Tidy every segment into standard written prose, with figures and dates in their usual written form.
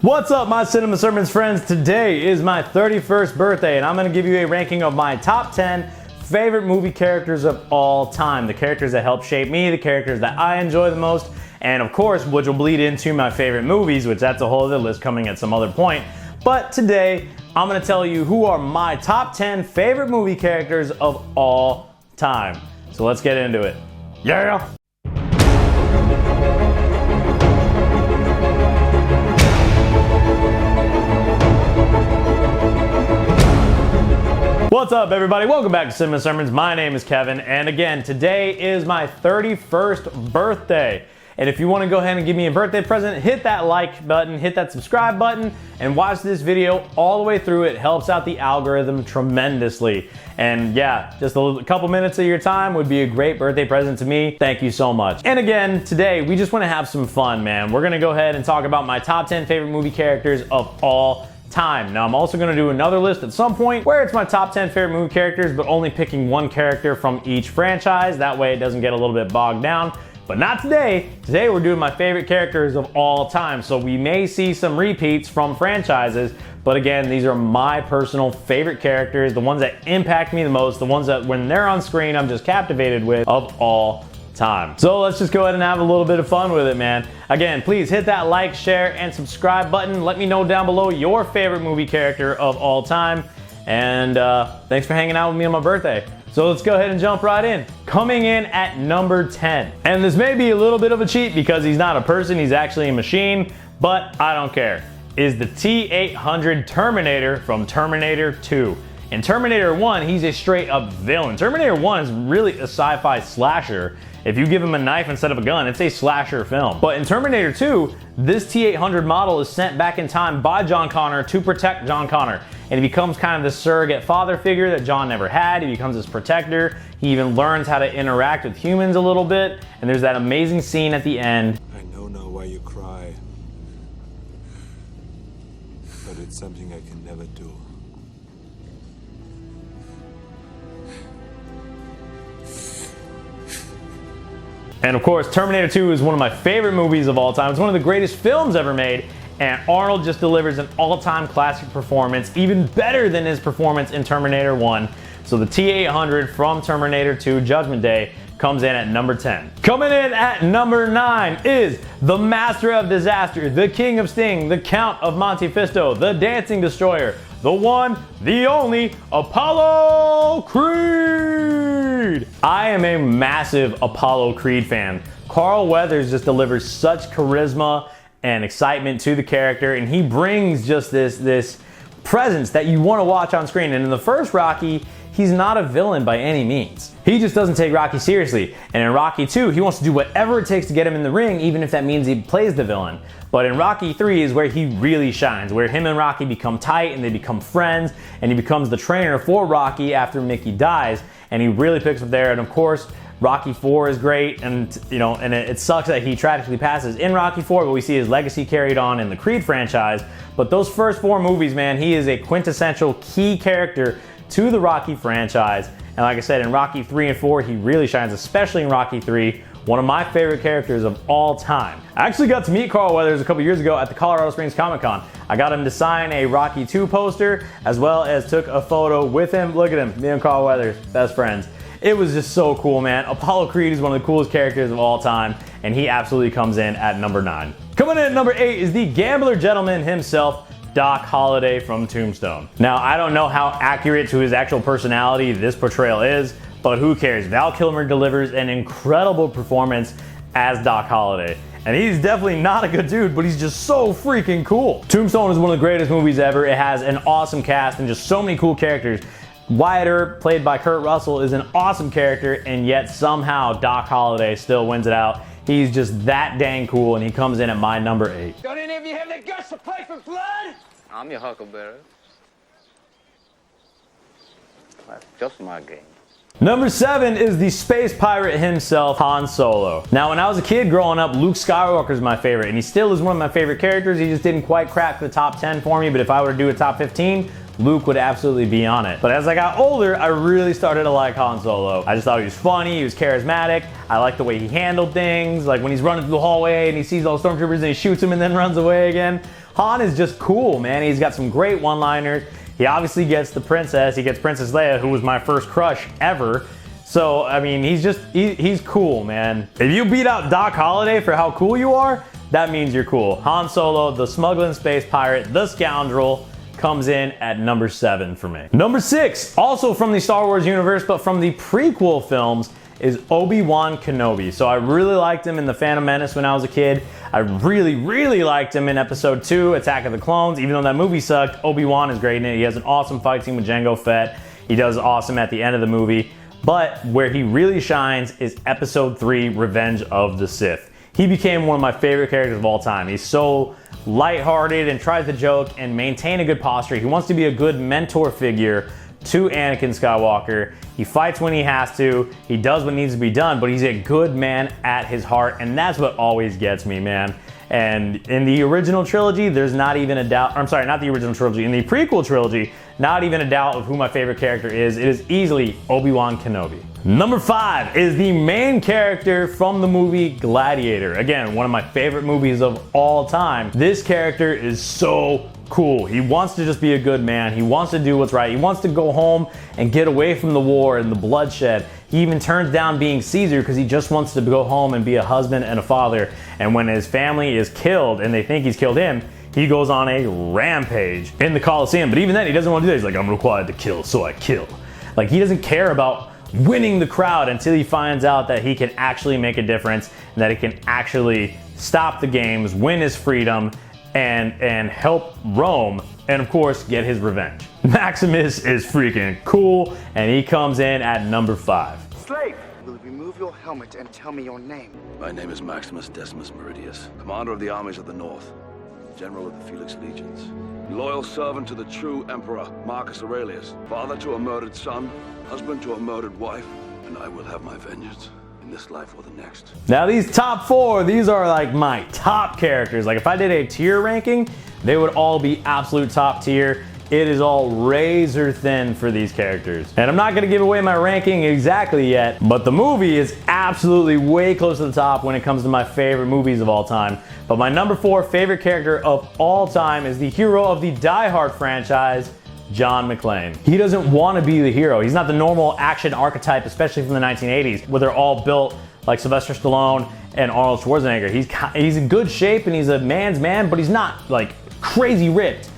What's up, my Cinema Sermons friends? Today is my 31st birthday, and I'm going to give you a ranking of my top 10 favorite movie characters of all time. The characters that helped shape me, the characters that I enjoy the most, and of course, which will bleed into my favorite movies, which that's a whole other list coming at some other point. But today, I'm going to tell you who are my top 10 favorite movie characters of all time. So let's get into it. Yeah! What's up, everybody? Welcome back to Cinema Sermons. My name is Kevin, and again, today is my 31st birthday. And if you want to go ahead and give me a birthday present, hit that like button, hit that subscribe button, and watch this video all the way through. It helps out the algorithm tremendously. And yeah, just a couple minutes of your time would be a great birthday present to me. Thank you so much. And again, today we just want to have some fun, man. We're going to go ahead and talk about my top 10 favorite movie characters of all time. Now I'm also going to do another list at some point where it's my top 10 favorite movie characters, but only picking one character from each franchise. That way it doesn't get a little bit bogged down. But not today. Today we're doing my favorite characters of all time. So we may see some repeats from franchises, but again, these are my personal favorite characters, the ones that impact me the most, the ones that when they're on screen I'm just captivated with of all time. So let's just go ahead and have a little bit of fun with it, man. Again, please hit that like, share, and subscribe button. Let me know down below your favorite movie character of all time. And thanks for hanging out with me on my birthday. So let's go ahead and jump right in. Coming in at number 10. And this may be a little bit of a cheat because he's not a person, he's actually a machine, but I don't care. Is the T-800 Terminator from Terminator 2. In Terminator 1, he's a straight up villain. Terminator 1 is really a sci-fi slasher. If you give him a knife instead of a gun, it's a slasher film. But in Terminator 2, this T-800 model is sent back in time by John Connor to protect John Connor. And he becomes kind of the surrogate father figure that John never had. He becomes his protector. He even learns how to interact with humans a little bit. And there's that amazing scene at the end. I know now why you cry, but it's something I can never do. And of course, Terminator 2 is one of my favorite movies of all time. It's one of the greatest films ever made. And Arnold just delivers an all-time classic performance, even better than his performance in Terminator 1. So the T-800 from Terminator 2 Judgment Day comes in at number 10. Coming in at number 9 is the Master of Disaster, the King of Sting, the Count of Monte Fisto, the Dancing Destroyer, the one, the only, Apollo Creed! I am a massive Apollo Creed fan. Carl Weathers just delivers such charisma and excitement to the character, and he brings just this presence that you want to watch on screen. And in the first Rocky, he's not a villain by any means. He just doesn't take Rocky seriously. And in Rocky 2, he wants to do whatever it takes to get him in the ring, even if that means he plays the villain. But in Rocky 3 is where he really shines, where him and Rocky become tight and they become friends, and he becomes the trainer for Rocky after Mickey dies, and he really picks up there. And of course, Rocky 4 is great, and it sucks that he tragically passes in Rocky 4, but we see his legacy carried on in the Creed franchise. But those first 4 movies, man, he is a quintessential key character to the Rocky franchise. And like I said, in Rocky 3 and 4, he really shines, especially in Rocky 3, one of my favorite characters of all time. I actually got to meet Carl Weathers a couple years ago at the Colorado Springs Comic-Con. I got him to sign a Rocky 2 poster, as well as took a photo with him. Look at him, me and Carl Weathers, best friends. It was just so cool, man. Apollo Creed is one of the coolest characters of all time, and he absolutely comes in at number 9. Coming in at number 8 is the gambler gentleman himself, Doc Holliday from Tombstone. Now, I don't know how accurate to his actual personality this portrayal is, but who cares? Val Kilmer delivers an incredible performance as Doc Holliday. And he's definitely not a good dude, but he's just so freaking cool. Tombstone is one of the greatest movies ever. It has an awesome cast and just so many cool characters. Wyatt Earp, played by Kurt Russell, is an awesome character, and yet somehow Doc Holliday still wins it out. He's just that dang cool, and he comes in at my number 8. Don't any of you have the guts to play for blood? I'm your huckleberry. That's just my game. Number 7 is the space pirate himself, Han Solo. Now, when I was a kid growing up, Luke Skywalker is my favorite, and he still is one of my favorite characters. He just didn't quite crack the top 10 for me, but if I were to do a top 15, Luke would absolutely be on it. But as I got older, I really started to like Han Solo. I just thought he was funny, he was charismatic. I liked the way he handled things, like when he's running through the hallway and he sees all the stormtroopers and he shoots them and then runs away again. Han is just cool, man. He's got some great one-liners. He obviously gets the princess. He gets Princess Leia, who was my first crush ever. So, I mean, he's cool, man. If you beat out Doc Holliday for how cool you are, that means you're cool. Han Solo, the smuggling space pirate, the scoundrel, comes in at number 7 for me. Number 6, also from the Star Wars universe, but from the prequel films, is Obi-Wan Kenobi. So I really liked him in The Phantom Menace when I was a kid. I really liked him in Episode 2, Attack of the Clones. Even though that movie sucked, Obi-Wan is great in it. He has an awesome fight scene with Jango Fett. He does awesome at the end of the movie. But where he really shines is Episode 3, Revenge of the Sith. He became one of my favorite characters of all time. He's so lighthearted and tries to joke and maintain a good posture. He wants to be a good mentor figure to Anakin Skywalker. He fights when he has to. He does what needs to be done, but he's a good man at his heart, and that's what always gets me, man. And in the original trilogy, there's not even a doubt. I'm sorry, not the original trilogy. In the prequel trilogy, not even a doubt of who my favorite character is. It is easily Obi-Wan Kenobi. Number 5 is the main character from the movie Gladiator. Again, one of my favorite movies of all time. This character is so cool. He wants to just be a good man. He wants to do what's right. He wants to go home and get away from the war and the bloodshed. He even turns down being Caesar because he just wants to go home and be a husband and a father. And when his family is killed and they think he's killed him, he goes on a rampage in the Colosseum. But even then, he doesn't want to do that. He's like, I'm required to kill, so I kill. Like, he doesn't care about winning the crowd until he finds out that he can actually make a difference and that he can actually stop the games, win his freedom, and help Rome, and of course get his revenge. Maximus is freaking cool, and he comes in at number 5. Slave! Will you remove your helmet and tell me your name? My name is Maximus Decimus Meridius, commander of the armies of the North, general of the Felix Legions, loyal servant to the true emperor Marcus Aurelius, father to a murdered son, husband to a murdered wife, and I will have my vengeance. This life or the next. Now these top 4, these are like my top characters. Like if I did a tier ranking, they would all be absolute top tier. It is all razor thin for these characters. And I'm not gonna give away my ranking exactly yet, but the movie is absolutely way close to the top when it comes to my favorite movies of all time. But my number 4 favorite character of all time is the hero of the Die Hard franchise, John McClane. He doesn't want to be the hero. He's not the normal action archetype, especially from the 1980s, where they're all built like Sylvester Stallone and Arnold Schwarzenegger. He's in good shape and he's a man's man, but he's not like crazy ripped.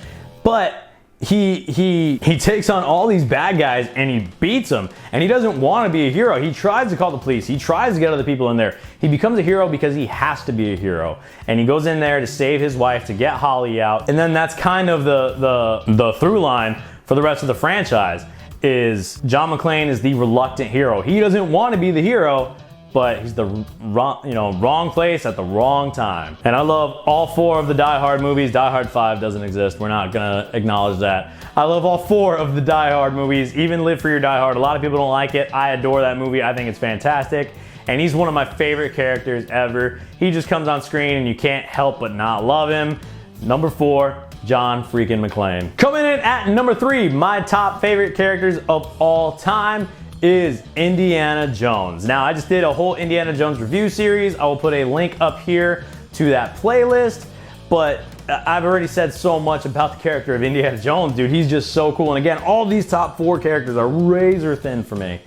But he takes on all these bad guys and he beats them, and he doesn't want to be a hero. He tries to call the police. He tries to get other people in there. He becomes a hero because he has to be a hero, and he goes in there to save his wife, to get Holly out. And then that's kind of the through line for the rest of the franchise is John McClane is the reluctant hero. He doesn't want to be the hero, but he's the wrong place at the wrong time. And I love all 4 of the Die Hard movies. Die Hard 5 doesn't exist. We're not gonna acknowledge that. I love all 4 of the Die Hard movies, even Live Free or Die Hard. A lot of people don't like it. I adore that movie. I think it's fantastic. And he's one of my favorite characters ever. He just comes on screen and you can't help but not love him. Number 4, John freaking McClane. Coming in at number 3, my top favorite characters of all time is Indiana Jones. Now, I just did a whole Indiana Jones review series. I will put a link up here to that playlist, but I've already said so much about the character of Indiana Jones, dude. He's just so cool. And again, all these top 4 characters are razor thin for me.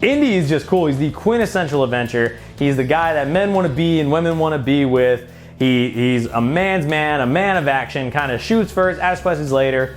Indy is just cool. He's the quintessential adventure. He's the guy that men want to be and women want to be with. He's a man's man, a man of action, kind of shoots first, asks questions later.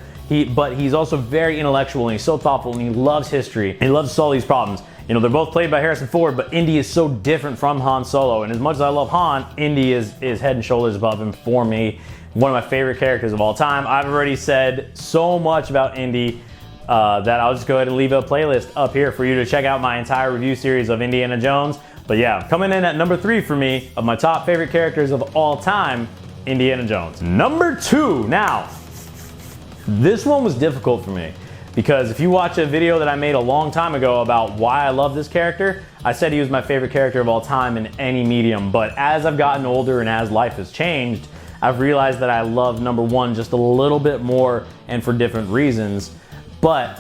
But he's also very intellectual and he's so thoughtful and he loves history. And he loves to solve these problems. You know, they're both played by Harrison Ford, but Indy is so different from Han Solo. And as much as I love Han, Indy is head and shoulders above him for me. One of my favorite characters of all time. I've already said so much about Indy that I'll just go ahead and leave a playlist up here for you to check out my entire review series of Indiana Jones. But yeah, coming in at number 3 for me of my top favorite characters of all time, Indiana Jones. Number 2, now, this one was difficult for me because if you watch a video that I made a long time ago about why I love this character, I said he was my favorite character of all time in any medium. But as I've gotten older and as life has changed, I've realized that I love number 1 just a little bit more and for different reasons. But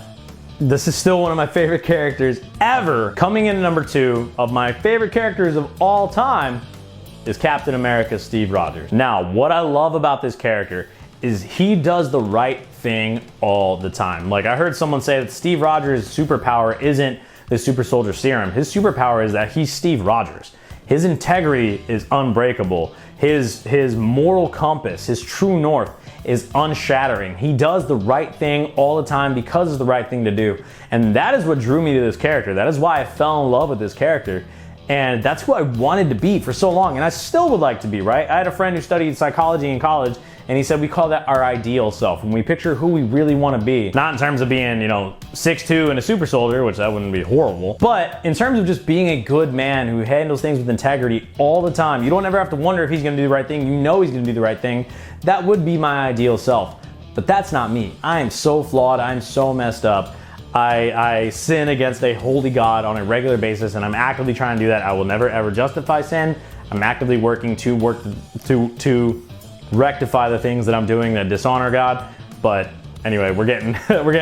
this is still one of my favorite characters ever. Coming in at number 2 of my favorite characters of all time is Captain America Steve Rogers. Now, what I love about this character is he does the right thing all the time. Like, I heard someone say that Steve Rogers' superpower isn't the super soldier serum. His superpower is that he's Steve Rogers. His integrity is unbreakable. His moral compass, his true north is unshattering. He does the right thing all the time because it's the right thing to do. And that is what drew me to this character. That is why I fell in love with this character. And that's who I wanted to be for so long. And I still would like to be, right? I had a friend who studied psychology in college, and he said we call that our ideal self. When we picture who we really want to be, not in terms of being, 6'2" and a super soldier, which that wouldn't be horrible, but in terms of just being a good man who handles things with integrity all the time. You don't ever have to wonder if he's going to do the right thing. You know he's going to do the right thing. That would be my ideal self. But that's not me. I am so flawed. I'm so messed up. I sin against a holy God on a regular basis, and I'm actively trying to do that. I will never ever justify sin. I'm actively working to rectify the things that I'm doing that dishonor God. But anyway, we're getting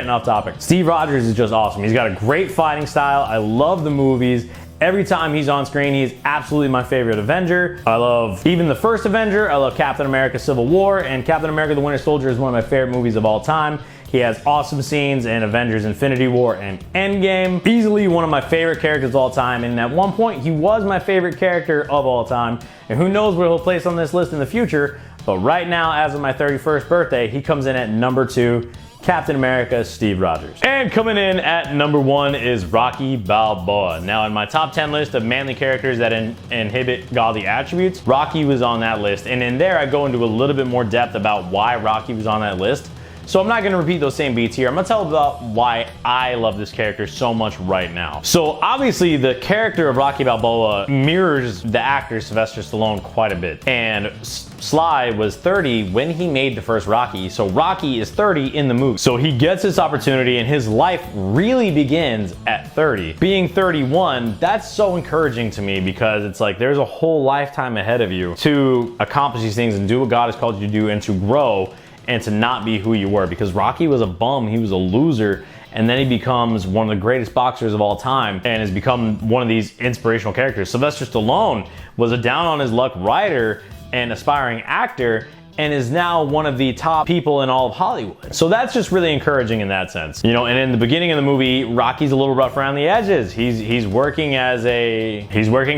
off topic. Steve Rogers is just awesome. He's got a great fighting style. I love the movies. Every time he's on screen, he's absolutely my favorite Avenger. I love even the first Avenger. I love Captain America Civil War, and Captain America the Winter Soldier is one of my favorite movies of all time. He has awesome scenes in Avengers Infinity War and Endgame. Easily one of my favorite characters of all time, and at one point he was my favorite character of all time. And who knows where he'll place on this list in the future, but right now, as of my 31st birthday, he comes in at number 2, Captain America Steve Rogers. And coming in at number 1 is Rocky Balboa. Now, in my top 10 list of manly characters that inhibit godly attributes, Rocky was on that list. And in there, I go into a little bit more depth about why Rocky was on that list. So I'm not gonna repeat those same beats here. I'm gonna tell about why I love this character so much right now. So obviously the character of Rocky Balboa mirrors the actor Sylvester Stallone quite a bit. And Sly was 30 when he made the first Rocky. So Rocky is 30 in the movie. So he gets this opportunity and his life really begins at 30. Being 31, that's so encouraging to me because it's like there's a whole lifetime ahead of you to accomplish these things and do what God has called you to do and to grow and to not be who you were, because Rocky was a bum, he was a loser, and then he becomes one of the greatest boxers of all time and has become one of these inspirational characters. Sylvester Stallone was a down on his luck writer and aspiring actor, and is now one of the top people in all of Hollywood. So that's just really encouraging in that sense. And in the beginning of the movie, Rocky's a little rough around the edges. He's working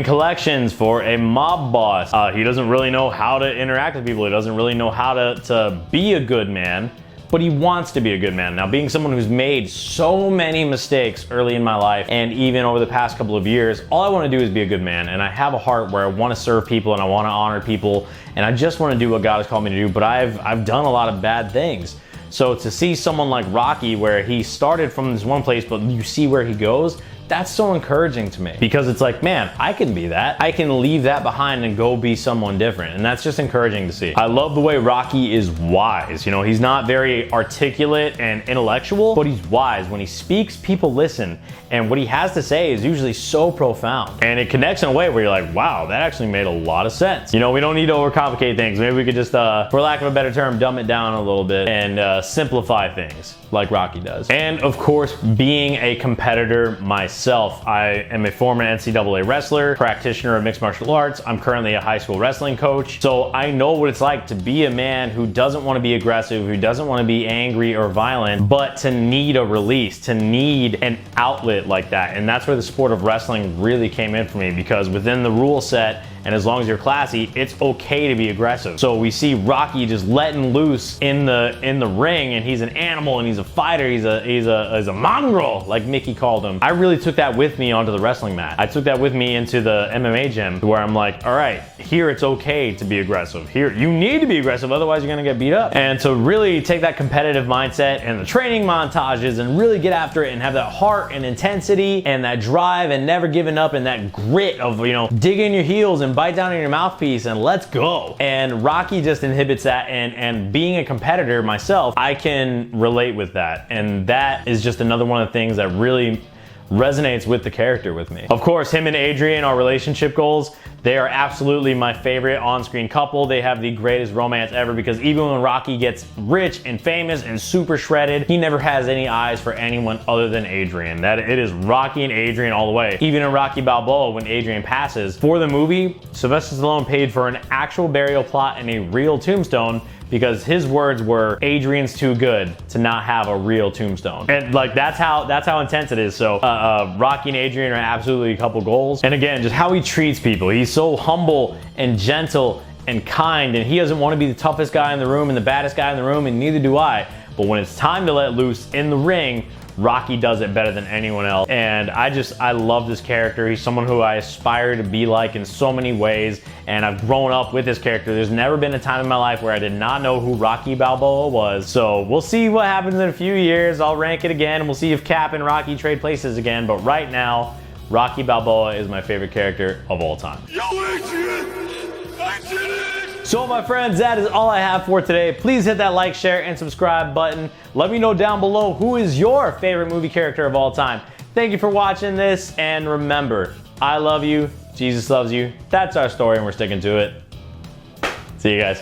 collections for a mob boss. He doesn't really know how to interact with people. He doesn't really know how to be a good man, but he wants to be a good man. Now, being someone who's made so many mistakes early in my life and even over the past couple of years, all I want to do is be a good man. And I have a heart where I want to serve people and I want to honor people and I just want to do what God has called me to do, but I've done a lot of bad things. So to see someone like Rocky, where he started from this one place, but you see where he goes, that's so encouraging to me, because it's like, man, I can be that. I can leave that behind and go be someone different. And that's just encouraging to see. I love the way Rocky is wise. He's not very articulate and intellectual, but he's wise. When he speaks, people listen. And what he has to say is usually so profound. And it connects in a way where you're like, wow, that actually made a lot of sense. We don't need to overcomplicate things. Maybe we could just, for lack of a better term, dumb it down a little bit and simplify things like Rocky does. And of course, being a competitor myself, I am a former NCAA wrestler, practitioner of mixed martial arts. I'm currently a high school wrestling coach. So I know what it's like to be a man who doesn't want to be aggressive, who doesn't want to be angry or violent, but to need a release, to need an outlet like that. And that's where the sport of wrestling really came in for me, because within the rule set, and as long as you're classy, it's okay to be aggressive. So we see Rocky just letting loose in the ring, and he's an animal and he's a fighter. He's a mongrel, like Mickey called him. I really took that with me onto the wrestling mat. I took that with me into the MMA gym, where I'm like, all right, here it's okay to be aggressive. Here you need to be aggressive, otherwise you're gonna get beat up. And to really take that competitive mindset and the training montages and really get after it and have that heart and intensity and that drive and never giving up and that grit of, dig in your heels and bite down in your mouthpiece and let's go. And Rocky just inhibits that, and being a competitor myself, I can relate with that. And that is just another one of the things that really resonates with the character with me. Of course, him and Adrian, our relationship goals, They are absolutely my favorite on-screen couple. They have the greatest romance ever because even when Rocky gets rich and famous and super shredded, he never has any eyes for anyone other than Adrian. It is Rocky and Adrian all the way. Even in Rocky Balboa, when Adrian passes, for the movie, Sylvester Stallone paid for an actual burial plot and a real tombstone because his words were, Adrian's too good to not have a real tombstone. And like, that's how intense it is. So Rocky and Adrian are absolutely a couple goals. And again, just how he treats people. He's so humble and gentle and kind, and he doesn't want to be the toughest guy in the room and the baddest guy in the room, and neither do I. But when it's time to let loose in the ring, Rocky does it better than anyone else. And I love this character. He's someone who I aspire to be like in so many ways. And I've grown up with this character. There's never been a time in my life where I did not know who Rocky Balboa was. So we'll see what happens in a few years. I'll rank it again. We'll see if Cap and Rocky trade places again. But right now, Rocky Balboa is my favorite character of all time. Yo, Adrian! I did it! So my friends, that is all I have for today. Please hit that like, share, and subscribe button. Let me know down below who is your favorite movie character of all time. Thank you for watching this, and remember, I love you, Jesus loves you. That's our story, and we're sticking to it. See you guys.